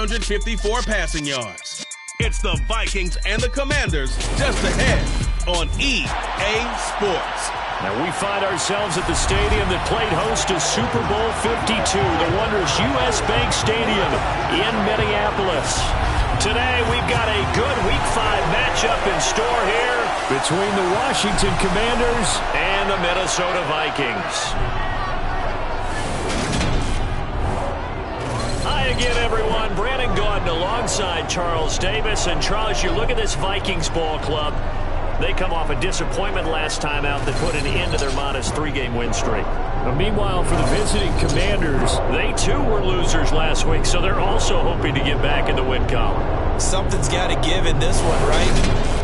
454 passing yards. It's the Vikings and the Commanders just ahead on EA Sports. Now we find ourselves at the stadium that played host to Super Bowl 52, the wondrous U.S. Bank Stadium in Minneapolis. Today we've got a good Week 5 matchup in store here between the Washington Commanders and the Minnesota Vikings. Hi again, everyone. Brandon Gaudin alongside Charles Davis. And Charles, you look at this Vikings ball club. They come off a disappointment last time out that put an end to their modest 3-game win streak. Meanwhile, for the visiting Commanders, they too were losers last week, so they're also hoping to get back in the win column. Something's got to give in this one, right?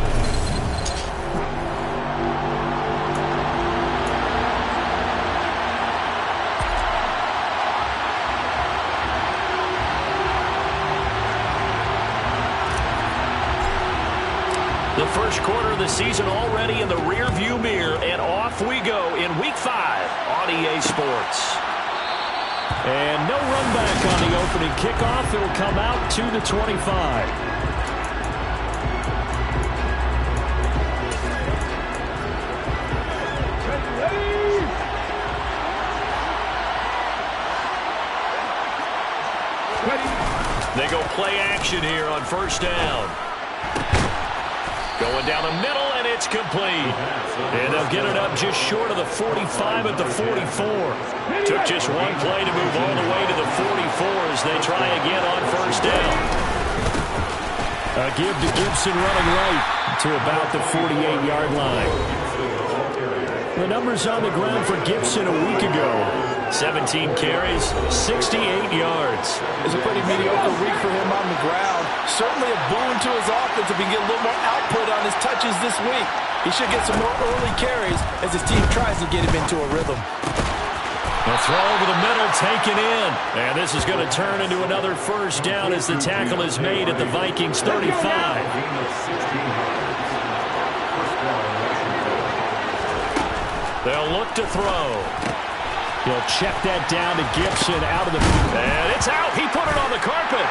The first quarter of the season already in the rear-view mirror, and off we go in Week 5 on EA Sports. And no run back on the opening kickoff. It'll come out to the 25. They go play action here on first down. Going down the middle, and it's complete. And they'll get it up just short of the 45 at the 44. Took just one play to move all the way to the 44 as they try again on first down. A give to Gibson running right to about the 48-yard line. The numbers on the ground for Gibson a week ago. 17 carries, 68 yards. It's a pretty mediocre week for him on the ground. Certainly a boon to his offense if he can get a little more output on his touches this week. He should get some more early carries as his team tries to get him into a rhythm. A throw over the middle, taken in. And this is going to turn into another first down as the tackle is made at the Vikings 35. They'll look to throw. He'll check that down to Gibson out of the... And it's out. He put it on the carpet.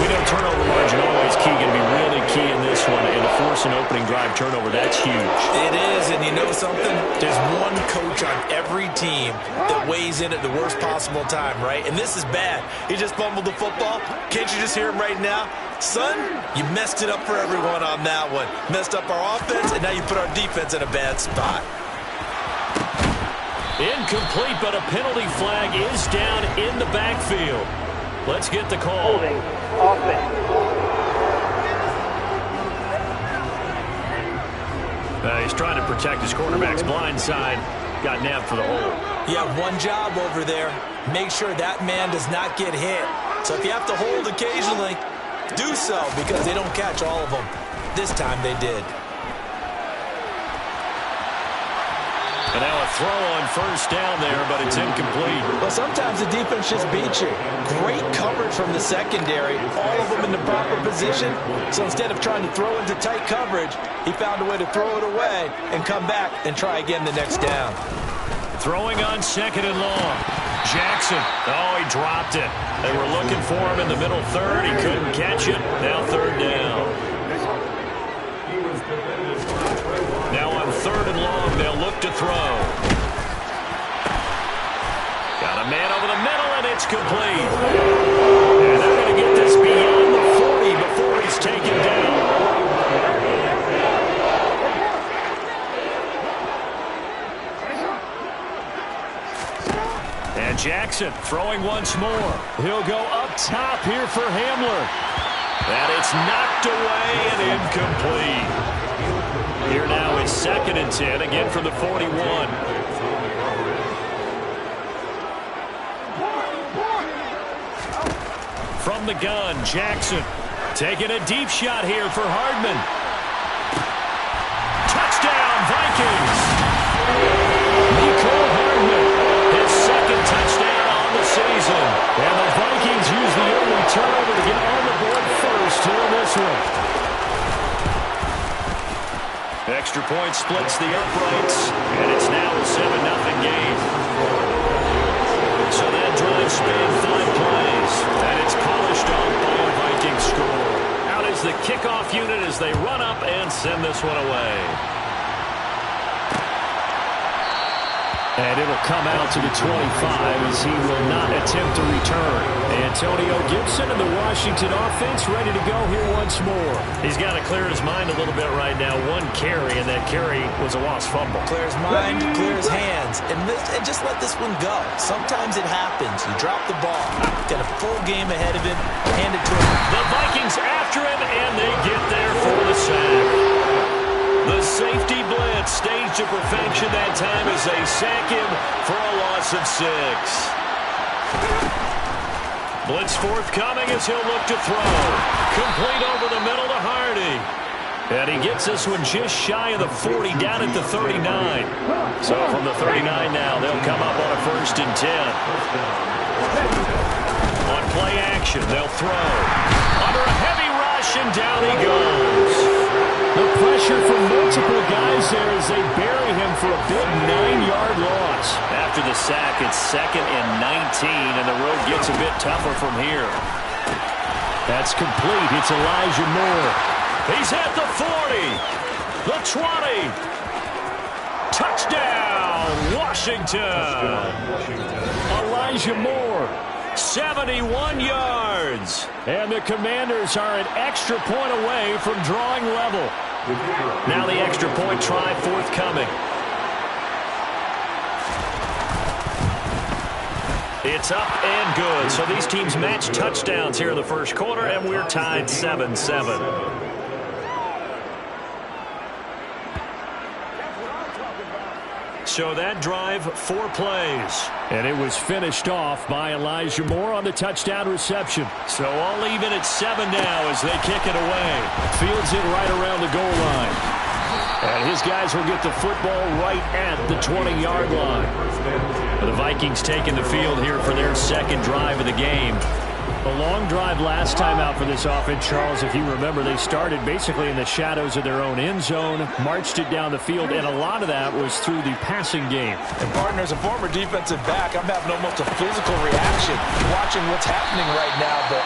We know turnover margin always key, going to be really key in this one. And to force an opening drive turnover, that's huge. It is, and you know something? There's one coach on every team that weighs in at the worst possible time, right? And this is bad. He just fumbled the football. Can't you just hear him right now? Son, you messed it up for everyone on that one. Messed up our offense, and now you put our defense in a bad spot. Incomplete, but a penalty flag is down in the backfield. Let's get the call. Holding offense. He's trying to protect his quarterback's blind side. Got nabbed for the hold. You have one job over there. Make sure that man does not get hit. So if you have to hold occasionally, do so, because they don't catch all of them. This time they did. And now a throw on first down there, but it's incomplete. Well, sometimes the defense just beats you. Great coverage from the secondary. All of them in the proper position. So instead of trying to throw into tight coverage, he found a way to throw it away and come back and try again the next down. Throwing on second and long. Jackson. Oh, he dropped it. They were looking for him in the middle third. He couldn't catch it. Now third down. Now on third and long, they'll look to throw. Got a man over the middle, and it's complete. And they're going to get this beyond the 40 before he's taken down. And Jackson throwing once more. He'll go up top here for Hamler. And it's knocked away and incomplete. Here now is 2nd and 10, again from the 41. From the gun, Jackson taking a deep shot here for Hardman. Touchdown, Vikings! Nico Hardman, his 2nd touchdown on the season. And the Vikings use the early turnover to get on the board first here in this one. Extra point splits the uprights, and it's now a 7-0 game. this one away. And it'll come out to the 25 as he will not attempt to return. Antonio Gibson and the Washington offense ready to go here once more. He's got to clear his mind a little bit right now. One carry, and that carry was a lost fumble. Clear his mind, clear his hands, and just let this one go. Sometimes it happens. You drop the ball. Got a full game ahead of him. Hand it to him. The Vikings after him, and they get there for the sack. The safety blitz staged to perfection that time as they sack him for a loss of 6. Blitz forthcoming as he'll look to throw. Complete over the middle to Hardy. And he gets this one just shy of the 40, down at the 39. So from the 39 now, they'll come up on a 1st and 10. On play action, they'll throw. Under a heavy rush, and down he goes. The pressure from multiple guys there as they bury him for a big 9-yard loss. After the sack, it's 2nd and 19, and the road gets a bit tougher from here. That's complete. It's Elijah Moore. He's at the 40, the 20. Touchdown, Washington. Elijah Moore, 71 yards. And the Commanders are an extra point away from drawing level. Now the extra point try forthcoming. It's up and good. So these teams match touchdowns here in the first quarter, and we're tied 7-7. So that drive, 4 plays. And it was finished off by Elijah Moore on the touchdown reception. So all even at 7 now as they kick it away. Fields it right around the goal line. And his guys will get the football right at the 20-yard line. The Vikings taking the field here for their 2nd drive of the game. A long drive last time out for this offense, Charles. If you remember, they started basically in the shadows of their own end zone, marched it down the field, and a lot of that was through the passing game. And, partner, as a former defensive back, I'm having almost a physical reaction watching what's happening right now. But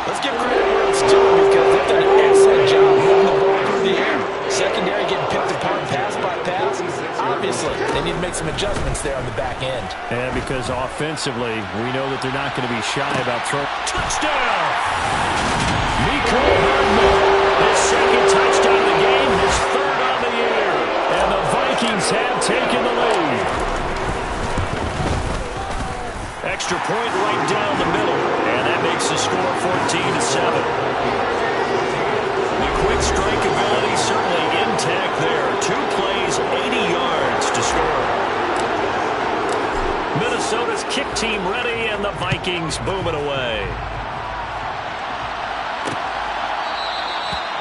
let's give credit where it's due because they've done an excellent job moving the ball through the air. Secondary getting picked apart pass by pass. Obviously, they need to make some adjustments there on the back end. And because offensively, we know that they're not going to be shy about throwing. Touchdown! Mecole Hardman, his 2nd touchdown of the game, his 3rd on the year. And the Vikings have taken the lead. Extra point right down the middle. And that makes the score 14-7. The quick strike ability certainly intact there. 2 plays, 80 yards to score. Minnesota's kick team ready, and the Vikings booming away.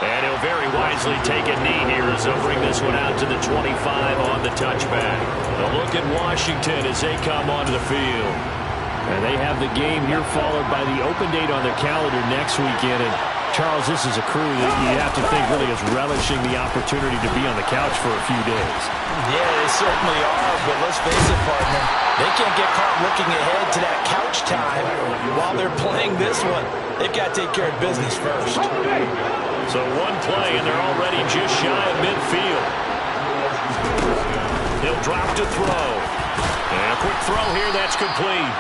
And he'll very wisely take a knee here as they'll bring this one out to the 25 on the touchback. A look at Washington as they come onto the field. And they have the game here followed by the open date on their calendar next weekend. And Charles, this is a crew that you have to think really is relishing the opportunity to be on the couch for a few days. Yeah, they certainly are, but let's face it, partner. They can't get caught looking ahead to that couch time while they're playing this one. They've got to take care of business first. So 1 play, and they're already just shy of midfield. He'll drop to throw. And a quick throw here, that's complete.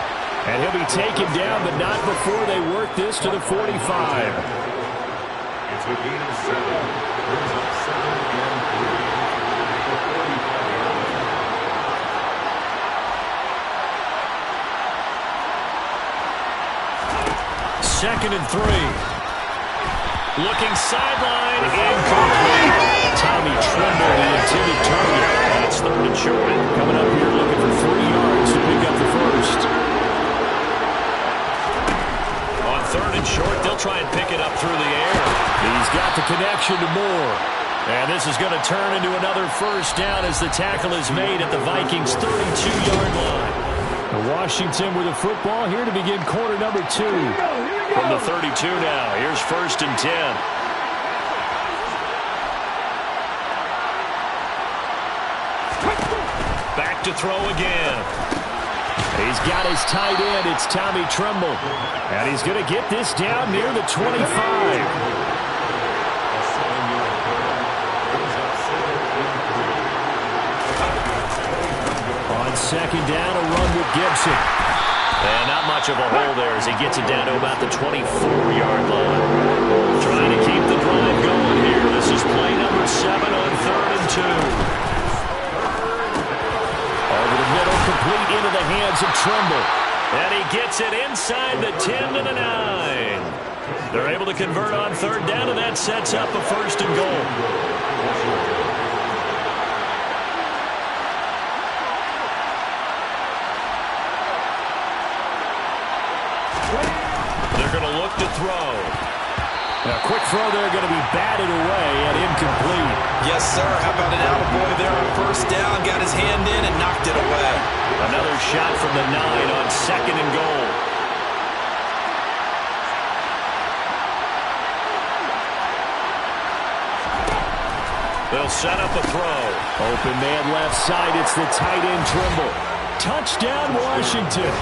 And he'll be taken down, but not before they work this to the 45. It's a gain of 7. Brings up 2nd and 3. 2nd and 3. Looking sideline, incomplete. Tommy Tremble, the intended target. And it's 3rd and short. Coming up here looking for 3 yards to pick up the 1st. 3rd and short, they'll try and pick it up through the air. He's got the connection to Moore. And this is going to turn into another 1st down as the tackle is made at the Vikings' 32-yard line. Washington with the football here to begin quarter number 2. From the 32 now, here's 1st and 10. Back to throw again. He's got his tight end. It's Tommy Tremble. And he's going to get this down near the 25. second down, a run with Gibson. And not much of a hole there as he gets it down to about the 24-yard line. Trying to keep the drive going here. This is play number 7 on 3rd and 2. Over the middle, complete into the hands of Trimble. And he gets it inside the 10 to the 9. They're able to convert on 3rd down, and that sets up a 1st and goal. To throw. Now, quick throw there, going to be batted away and incomplete. Yes, sir. How about an attaboy there on 1st down? Got his hand in and knocked it away. Another shot from the 9 on 2nd and goal. They'll set up a throw. Open man left side. It's the tight end Trimble. Touchdown, Washington.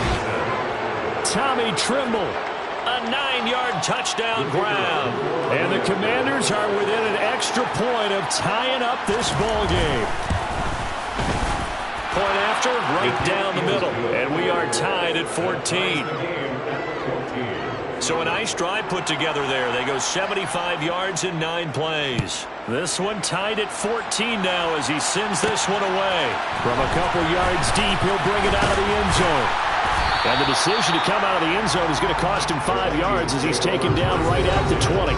Tommy Trimble. A 9-yard touchdown grab. And the Commanders are within an extra point of tying up this ball game. Point after, right down the middle. And we are tied at 14. So a nice drive put together there. They go 75 yards in 9 plays. This one tied at 14 now as he sends this one away. From a couple yards deep, he'll bring it out of the end zone. And the decision to come out of the end zone is going to cost him 5 yards as he's taken down right at the 20.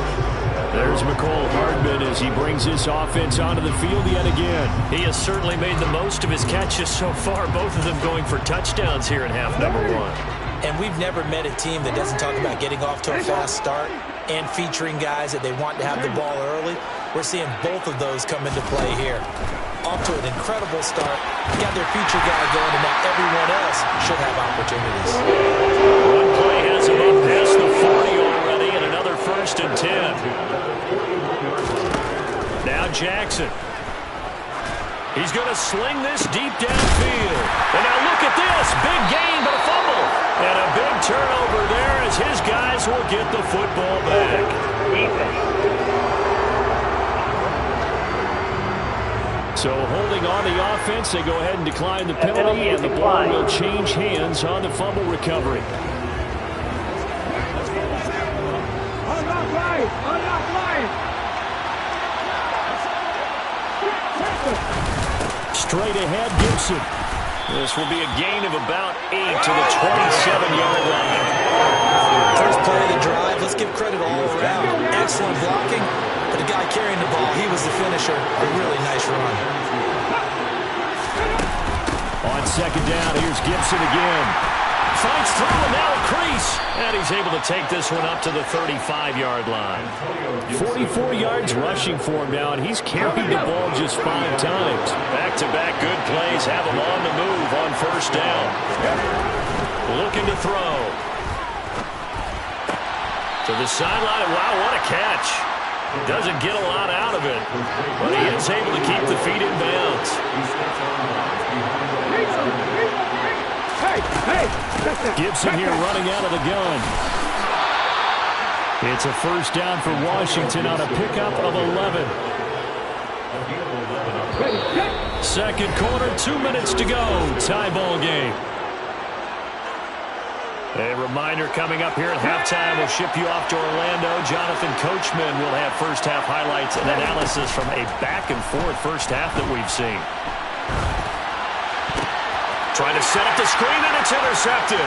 There's McCole Hardman as he brings his offense onto the field yet again. He has certainly made the most of his catches so far, both of them going for touchdowns here in half number 1. And we've never met a team that doesn't talk about getting off to a fast start and featuring guys that they want to have the ball early. We're seeing both of those come into play here. Off to an incredible start. Got their feature guy going, and now everyone else should have opportunities. One play has him up past the 40 already, and another 1st and 10. Now Jackson. He's going to sling this deep downfield. And now look at this. Big gain, but a fumble. And a big turnover there as his guys will get the football back. So holding on the offense, they go ahead and decline the penalty, and the ball will change hands on the fumble recovery. Straight ahead, Gibson. This will be a gain of about 8 to the 27-yard line. First play of the drive, let's give credit all around. Excellent blocking. But the guy carrying the ball, he was the finisher. A really nice run. On 2nd down, here's Gibson again. Fights through and now a crease. And he's able to take this one up to the 35-yard line. 44 yards rushing for him now, and he's carried the ball just 5 times. Back-to-back good plays have him on the move on 1st down. Looking to throw. To the sideline. Wow, what a catch. Doesn't get a lot out of it, but he is able to keep the feet in bounds. Gibson here running out of the gun. It's a 1st down for Washington on a pickup of 11. 2nd quarter, 2 minutes to go. Tie ball game. A reminder coming up here at halftime, we'll ship you off to Orlando. Jonathan Coachman will have first half highlights and analysis from a back-and-forth first half that we've seen. Trying to set up the screen, and it's intercepted.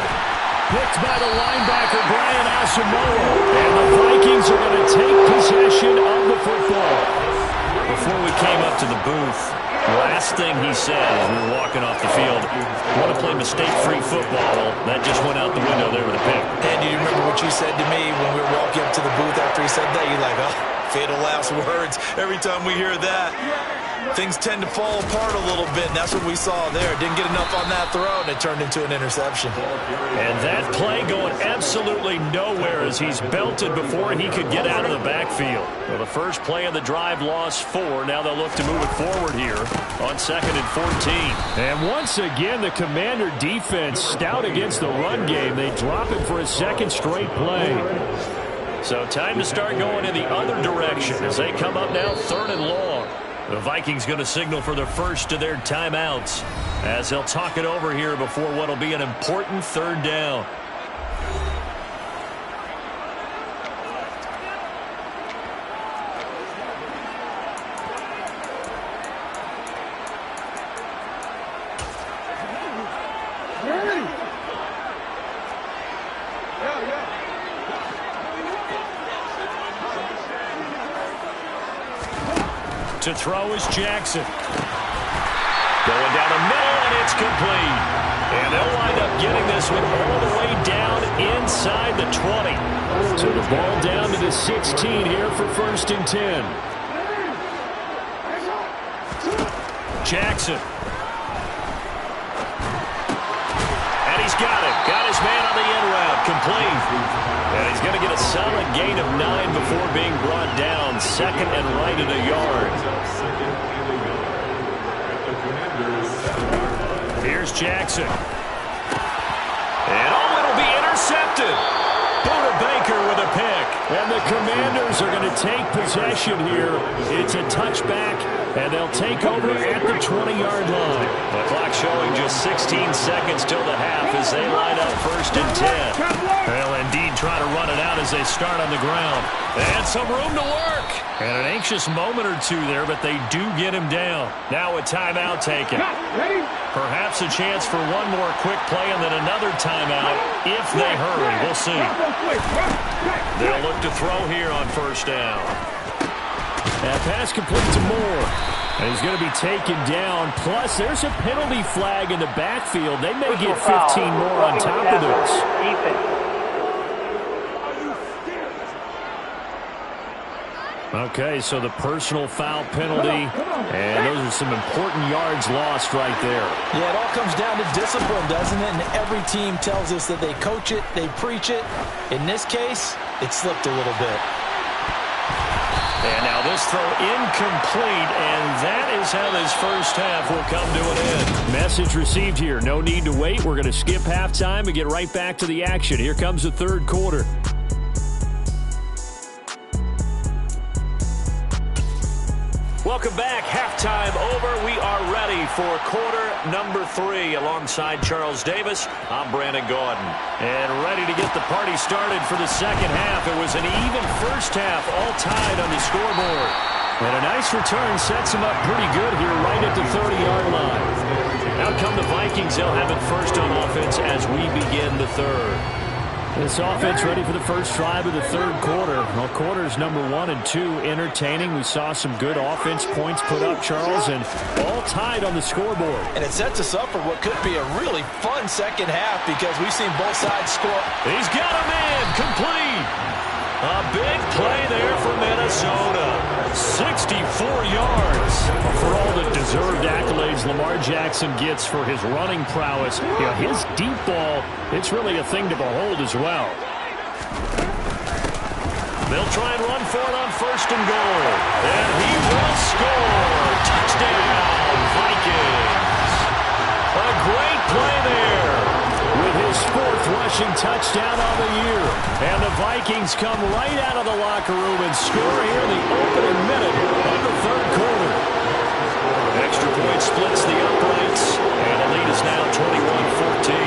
Picked by the linebacker, Brian Asamoah. And the Vikings are going to take possession of the football. Before we came up to the booth, last thing he said as we were walking off the field, want to play mistake-free football. Well, that just went out the window there with a pick. And do you remember what you said to me when we were walking up to the booth after he said that? You're like, oh, fatal last words. Every time we hear that, things tend to fall apart a little bit, and that's what we saw there. Didn't get enough on that throw, and it turned into an interception. And that play going absolutely nowhere as he's belted before he could get out of the backfield. Well, the first play of the drive lost 4. Now they'll look to move it forward here on 2nd and 14. And once again, the Commander defense stout against the run game. They drop it for a 2nd straight play. So time to start going in the other direction as they come up now 3rd and long. The Vikings going to signal for the first of their timeouts as they'll talk it over here before what will be an important third down. To throw is Jackson. Going down the middle, and it's complete. And they'll wind up getting this one all the way down inside the 20. So the ball down to the 16 here for 1st and 10. Jackson. And he's got it. Got his man on the end route. Complete. And he's going to get a solid gain of 9 before being brought down. 2nd and right at a yard. Here's Jackson. And it'll be intercepted. Buda Baker with a pick. And the Commanders are going to take possession here. It's a touchback, and they'll take over at the 20-yard line. The clock showing just 16 seconds till the half as they line up 1st and 10. They'll indeed try to run it out as they start on the ground. And some room to work. And an anxious moment or two there, but they do get him down. Now a timeout taken. Perhaps a chance for one more quick play and then another timeout if they hurry. We'll see. They'll look to throw here on 1st down. That pass complete to Moore. And he's going to be taken down. Plus, there's a penalty flag in the backfield. They may get 15 more on top of this. Okay, so the personal foul penalty, and those are some important yards lost right there. Yeah, it all comes down to discipline, doesn't it? And every team tells us that they coach it, they preach it. In this case, it slipped a little bit. And now this throw incomplete, and that is how this first half will come to an end. Message received here. No need to wait. We're going to skip halftime and get right back to the action. Here comes the third quarter. Welcome back. Halftime over. We are ready for quarter number 3 alongside Charles Davis. I'm Brandon Gordon. And ready to get the party started for the second half. It was an even first half, all tied on the scoreboard. And a nice return sets them up pretty good here right at the 30-yard line. Out come the Vikings. They'll have it first on offense as we begin the third. This offense ready for the first drive of the third quarter. Well, quarters number 1 and 2 entertaining. We saw some good offense points put up, Charles, and all tied on the scoreboard. And it sets us up for what could be a really fun second half because we've seen both sides score. He's got a man complete. A big play there for Minnesota. 64 yards. For all the deserved accolades Lamar Jackson gets for his running prowess, his deep ball, it's really a thing to behold as well. They'll try and run for it on 1st and goal. And he will score. Touchdown, Vikings. A great play there. With his 4th rushing touchdown on the year. And the Vikings come right out of the locker room and score here in the opening minute of the third quarter. Extra point splits the uprights, and the lead is now 21-14.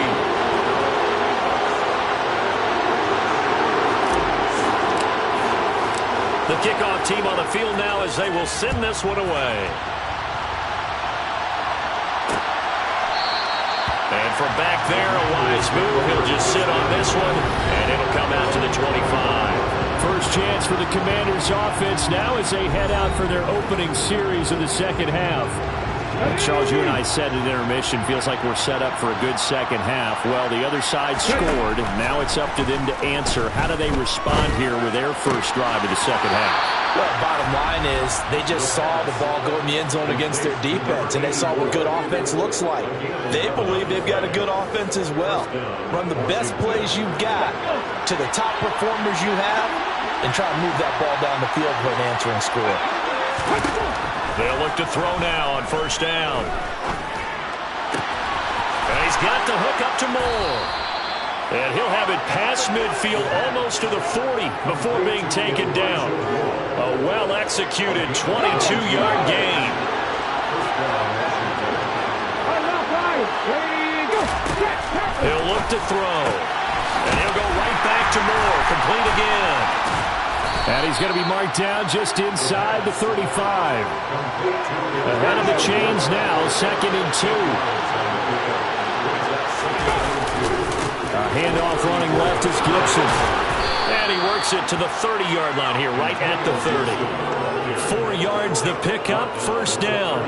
The kickoff team on the field now as they will send this one away. And from back there, a wise move. He'll just sit on this one, and it'll come out to the 25. First chance for the Commanders' offense now as they head out for their opening series of the second half. Charles, you and I said at intermission, feels like we're set up for a good second half. Well, the other side scored. Now it's up to them to answer. How do they respond here with their first drive of the second half? Well, bottom line is they just saw the ball go in the end zone against their defense, and they saw what good offense looks like. They believe they've got a good offense as well. Run the best plays you've got to the top performers you have and try to move that ball down the field for an answering score. They'll look to throw now on 1st down. And he's got the hook up to Moore. And he'll have it past midfield almost to the 40 before being taken down. A well-executed 22-yard gain. He'll look to throw. And he'll go right back to Moore. Complete again. And he's going to be marked down just inside the 35. Ahead of the chains now, 2nd and 2. A handoff running left is Gibson. And he works it to the 30-yard line here, right at the 30. 4 yards the pickup, first down.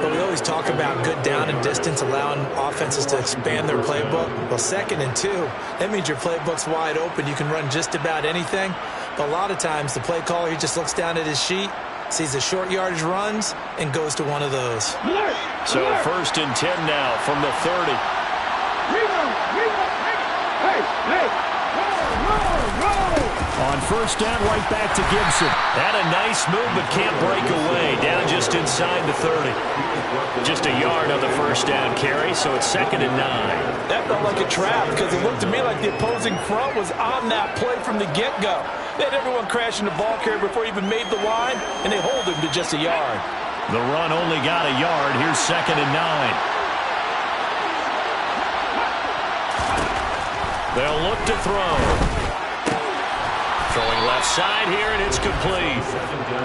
But we always talk about good down and distance, allowing offenses to expand their playbook. Well, 2nd and 2, that means your playbook's wide open. You can run just about anything. But a lot of times, the play caller, he just looks down at his sheet, sees the short yardage runs, and goes to one of those. So 1st and 10 now from the 30. On first down, right back to Gibson. Had a nice move, but can't break away. Down just inside the 30. Just a yard on the first down carry, so it's 2nd and 9. That felt like a trap because it looked to me like the opposing front was on that play from the get-go. They had everyone crashing the ball carrier before he even made the line, and they hold him to just a yard. The run only got a yard. Here's 2nd and 9. They'll look to throw. Throwing left side here, and it's complete.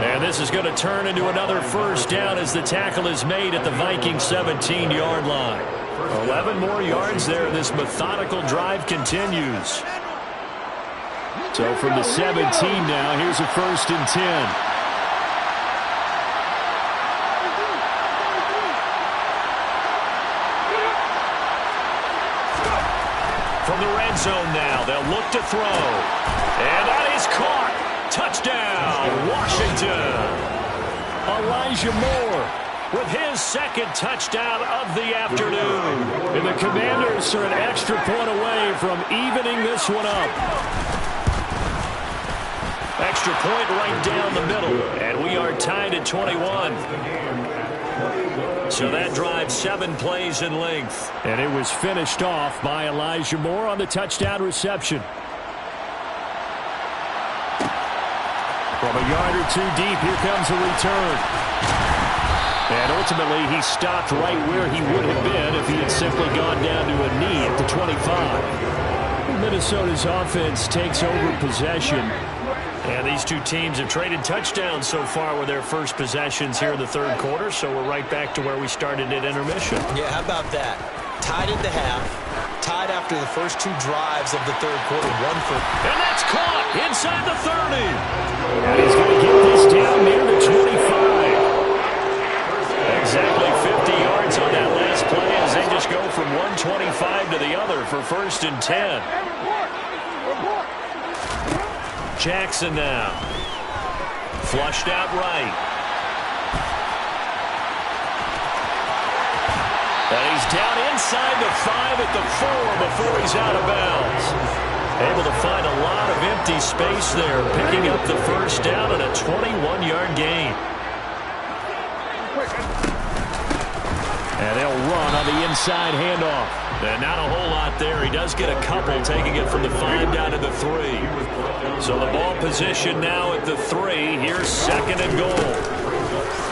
And this is going to turn into another first down as the tackle is made at the Vikings 17-yard line. 11 more yards there. This methodical drive continues. So from the 17 now, here's a 1st and 10. From the red zone now, they'll look to throw. And that is caught. Touchdown, Washington. Elijah Moore with his 2nd touchdown of the afternoon. And the Commanders are an extra point away from evening this one up. Extra point right down the middle. And we are tied at 21. So that drive 7 plays in length. And it was finished off by Elijah Moore on the touchdown reception. From a yard or 2 deep, here comes a return. And ultimately, he stopped right where he would have been if he had simply gone down to a knee at the 25. Minnesota's offense takes over possession. And these two teams have traded touchdowns so far with their first possessions here in the 3rd quarter, so we're right back to where we started at intermission. Yeah, how about that? Tied at the half, tied after the first 2 drives of the 3rd quarter, 1 for... And that's caught inside the 30. And he's going to get this down near the 25. Exactly 50 yards on that last play as they just go from 125 to the other for 1st and 10. Jackson now. Flushed out right. And he's down inside the 5 at the 4 before he's out of bounds. Able to find a lot of empty space there, picking up the first down and a 21-yard gain. And they'll run on the inside handoff. And not a whole lot there. He does get a couple, taking it from the 5 down to the 3. So the ball position now at the 3. Here's 2nd and goal.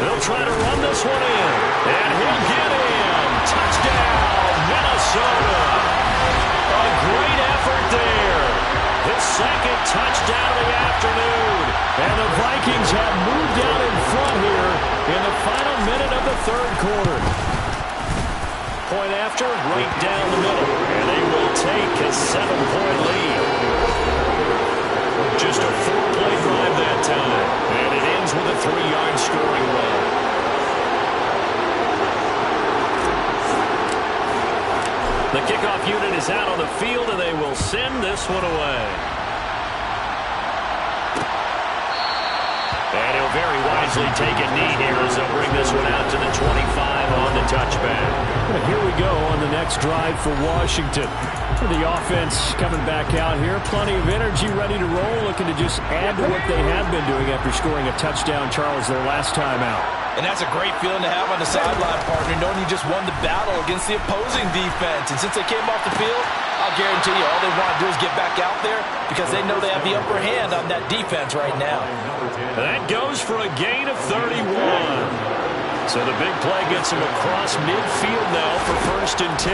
They'll try to run this one in. And he'll get in. Touchdown, Minnesota. A great effort there. His 2nd touchdown of the afternoon. And the Vikings have moved out in front here in the final minute of the 3rd quarter. Point after, right down the middle. And they will take a 7-point lead. Just a 4-play drive that time. And it ends with a 3-yard scoring run. The kickoff unit is out on the field, and they will send this one away. And he'll very wisely take a knee here as they'll bring this one out to the 25 on the touchback. And here we go on the next drive for Washington. The offense coming back out here. Plenty of energy, ready to roll, looking to just add to what they have been doing after scoring a touchdown, Charles, their last time out. And that's a great feeling to have on the sideline, partner, knowing you just won the battle against the opposing defense. And since they came off the field, I'll I'll guarantee you all they want to do is get back out there because they know they have the upper hand on that defense right now. That goes for a gain of 31. So the big play gets him across midfield now for 1st and 10.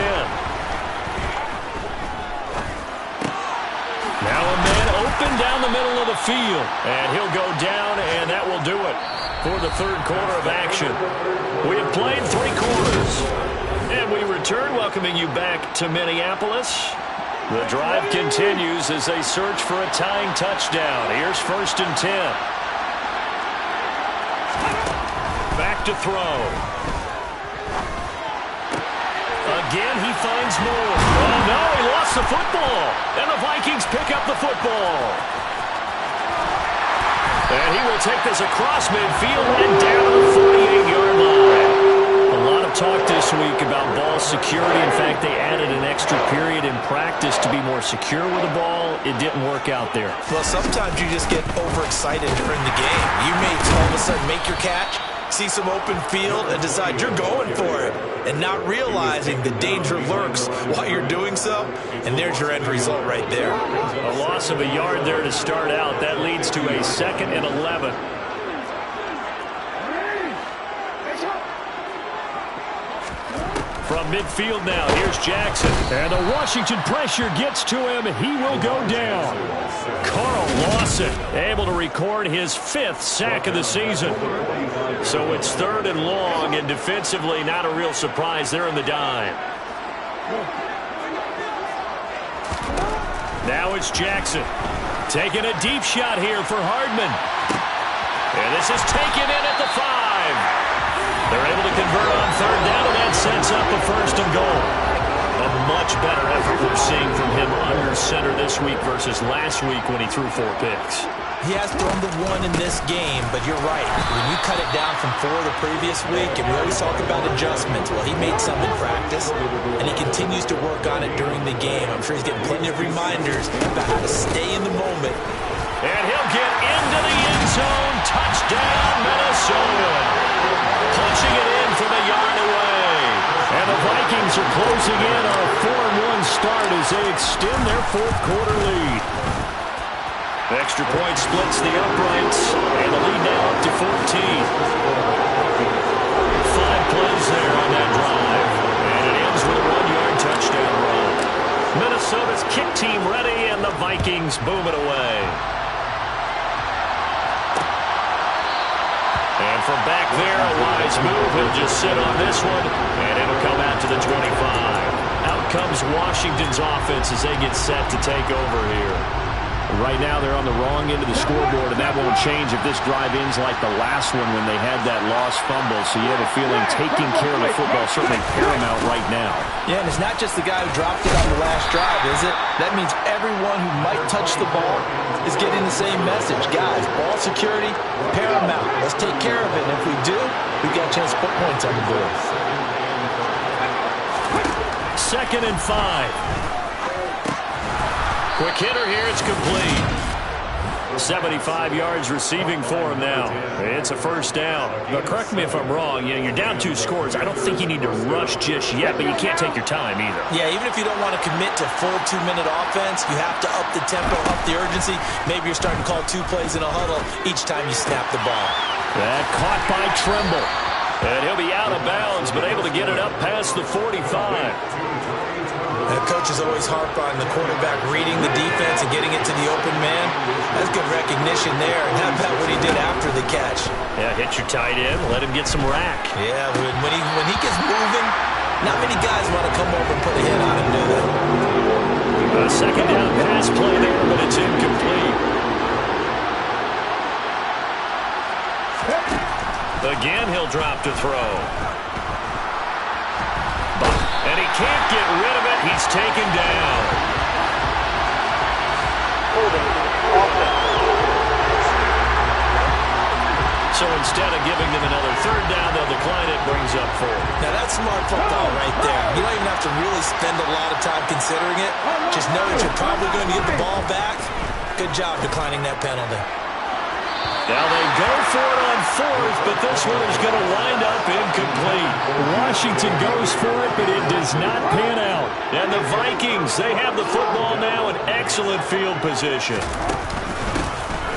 Now a man open down the middle of the field. And he'll go down, and that will do it for the 3rd quarter of action. We have played 3 quarters. And we return, welcoming you back to Minneapolis. The drive continues as they search for a tying touchdown. Here's 1st and 10. Back to throw. Again, he finds more. Oh, no, he lost the football. And the Vikings pick up the football. And he will take this across midfield and down to the 48-yard line. A lot of talk this week about ball security. In fact, they added an extra period in practice to be more secure with the ball. It didn't work out there. Well, sometimes you just get overexcited during the game. You may all of a sudden make your catch, see some open field, and decide you're going for it, and not realizing the danger lurks while you're doing so, and there's your end result right there. A loss of a yard there to start out. That leads to a 2nd and 11. From midfield now, here's Jackson. And the Washington pressure gets to him. He will go down. Carl Lawson able to record his 5th sack of the season. So it's 3rd and long, and defensively not a real surprise. They're in the dime. Now it's Jackson. Taking a deep shot here for Hardman. And this is taken in at the 5. They're able to convert on 3rd down, and that sets up a 1st and goal. A much better effort we're seeing from him under center this week versus last week when he threw 4 picks. He has thrown the 1 in this game, but you're right. When you cut it down from 4 the previous week, and we always talk about adjustments, well, he made some in practice, and he continues to work on it during the game. I'm sure he's getting plenty of reminders about how to stay in the moment. And he'll get into the end zone. Touchdown, Minnesota. Punching it in from a yard away. And the Vikings are closing in on a 4-1 start as they extend their 4th quarter lead. Extra point splits the uprights, and the lead now up to 14. 5 plays there on that drive, and it ends with a 1-yard touchdown run. Minnesota's kick team ready, and the Vikings boom it away. And from back there, a wise move. He'll just sit on this one, and it'll come out to the 25. Out comes Washington's offense as they get set to take over here. Right now, they're on the wrong end of the scoreboard, and that won't change if this drive ends like the last one when they had that lost fumble. So you have a feeling taking care of the football is certainly paramount right now. Yeah, and it's not just the guy who dropped it on the last drive, is it? That means everyone who might touch the ball is getting the same message. Guys, ball security, paramount. Let's take care of it, and if we do, we've got a chance to put points on the board. 2nd and 5. Quick hitter here, it's complete. 75 yards receiving for him now. It's a 1st down. Now, correct me if I'm wrong. You know, you're down 2 scores. I don't think you need to rush just yet, but you can't take your time either. Yeah, even if you don't want to commit to full 2-minute offense, you have to up the tempo, up the urgency. Maybe you're starting to call 2 plays in a huddle each time you snap the ball. That caught by Trimble. And he'll be out of bounds, but able to get it up past the 45. The coaches always harp on the quarterback reading the defense and getting it to the open man. That's good recognition there. And how about what he did after the catch? Yeah, hit your tight end, let him get some rack. Yeah, when he gets moving, not many guys want to come over and put a hit on him, do they? A 2nd down pass play there, but it's incomplete. Again, he'll drop to throw. And he can't get rid of it. He's taken down. So instead of giving them another 3rd down, they'll decline it. Brings up 4. Now, that's smart football right there. You don't even have to really spend a lot of time considering it. Just know that you're probably going to get the ball back. Good job declining that penalty. Now they go for it on fourth, but this one is going to wind up incomplete. Washington goes for it, but it does not pan out. And the Vikings, they have the football now in excellent field position.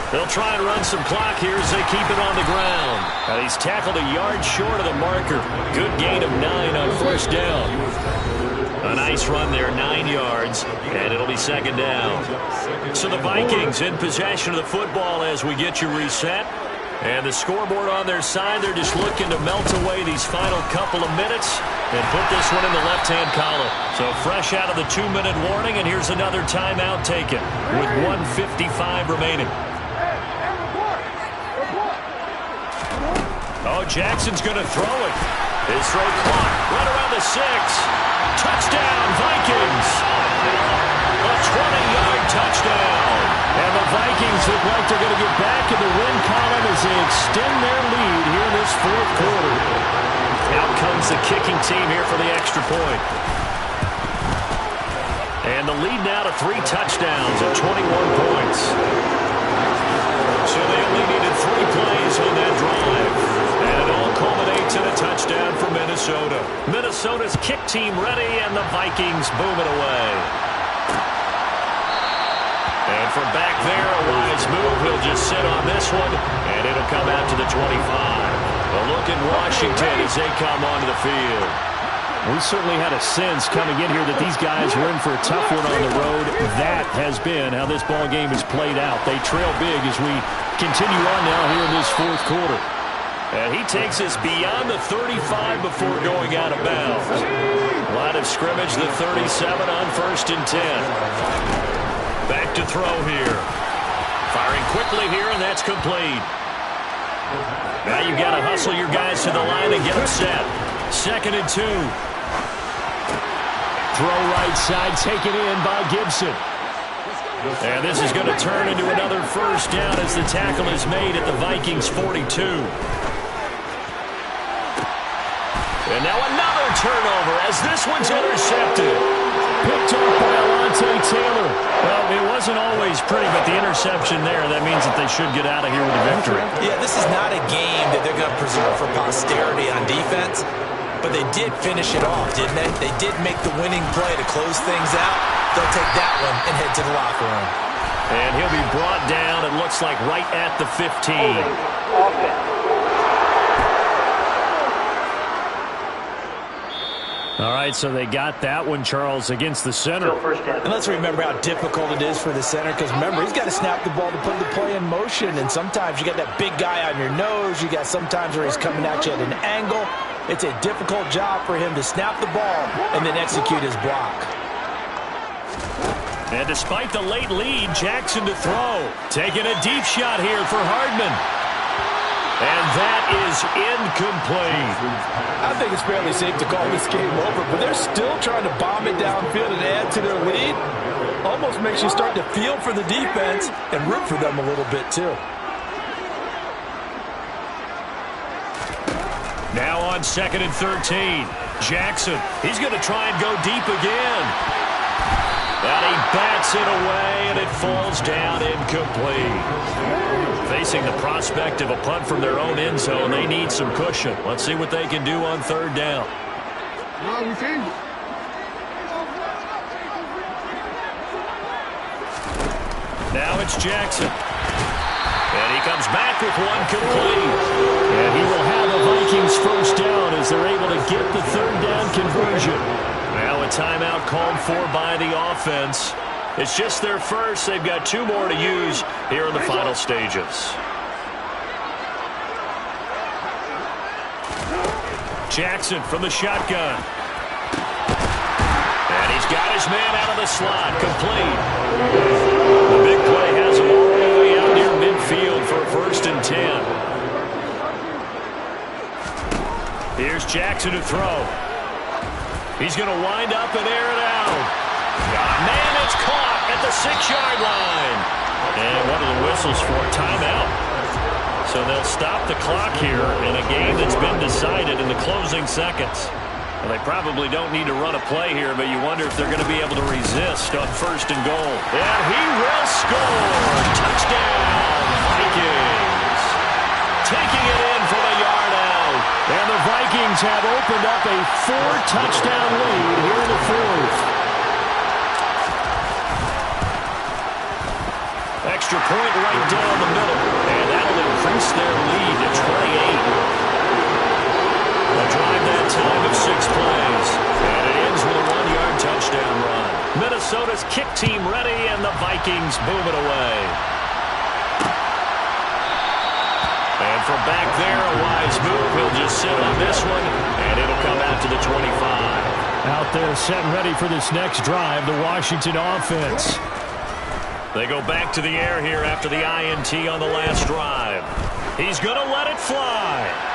They'll try and run some clock here as they keep it on the ground. And he's tackled a yard short of the marker. Good gain of 9 on first down. A nice run there, 9 yards, and it'll be second down. So the Vikings in possession of the football as we get you reset. And the scoreboard on their side, they're just looking to melt away these final couple of minutes and put this one in the left-hand column. So fresh out of the 2-minute warning, and here's another timeout taken with 1:55 remaining. Oh, Jackson's going to throw it. His throw clock right around the 6. Touchdown, Vikings. A 20-yard touchdown. And the Vikings look like they're going to get back in the win column as they extend their lead here in this fourth quarter. Out comes the kicking team here for the extra point. And the lead now to 3 touchdowns at 21 points. So they only needed 3 plays on that drive. And it all culminates in a touchdown for Minnesota. Minnesota's kick team ready, and the Vikings boom it away. And from back there, a wise move. He'll just sit on this one, and it'll come out to the 25. A look at Washington as they come onto the field. We certainly had a sense coming in here that these guys were in for a tough one on the road. That has been how this ball game has played out. They trail big as we continue on now here in this fourth quarter. And he takes us beyond the 35 before going out of bounds. Line of scrimmage, the 37 on 1st and 10. Back to throw here. Firing quickly here, and that's complete. Now you've got to hustle your guys to the line and get them set. 2nd and 2. Throw right side, taken in by Gibson. And this is going to turn into another first down as the tackle is made at the Vikings 42. And now another turnover as this one's intercepted. Picked off by Alontae Taylor. Well, it wasn't always pretty, but the interception there, that means that they should get out of here with a victory. Yeah, this is not a game that they're going to preserve for posterity on defense, but they did finish it off, didn't they? They did make the winning play to close things out. They'll take that one and head to the locker room. And he'll be brought down, it looks like, right at the 15. All right, so they got that one, Charles, against the center. And let's remember how difficult it is for the center, because remember, he's got to snap the ball to put the play in motion, and sometimes you got that big guy on your nose. You got sometimes where he's coming at you at an angle. It's a difficult job for him to snap the ball and then execute his block. And despite the late lead, Jackson to throw. Taking a deep shot here for Hardman. And that is incomplete. I think it's fairly safe to call this game over, but they're still trying to bomb it downfield and add to their lead. Almost makes you start to feel for the defense and root for them a little bit, too. Now on 2nd and 13. Jackson, he's going to try and go deep again. And he bats it away, and it falls down incomplete. Facing the prospect of a punt from their own end zone, they need some cushion. Let's see what they can do on 3rd down. Now it's Jackson. And he comes back with one complete. And he will have a Vikings first down as they're able to get the 3rd down conversion. Now a timeout called for by the offense. It's just their first. They've got 2 more to use here in the final stages. Jackson from the shotgun. And he's got his man out of the slot. Complete. The big play has him all the way out near midfield for 1st and 10. Here's Jackson to throw. He's going to wind up and air it out. Man, it's caught at the 6-yard line. And what are the whistles for? Timeout. So they'll stop the clock here in a game that's been decided in the closing seconds. Well, they probably don't need to run a play here, but you wonder if they're going to be able to resist on 1st and goal. And he will score. Touchdown, Vikings. taking it in from a yard out. And the Vikings have opened up a 4-touchdown lead here in the fourth. Extra point right down the middle. And that'll increase their lead to 28. A drive that time of 6 plays. And it ends with a 1-yard touchdown run. Minnesota's kick team ready, and the Vikings move it away. And from back there, a wise move. He'll just sit on this one, and it'll come out to the 25. Out there set and ready for this next drive, the Washington offense. They go back to the air here after the INT on the last drive. He's going to let it fly.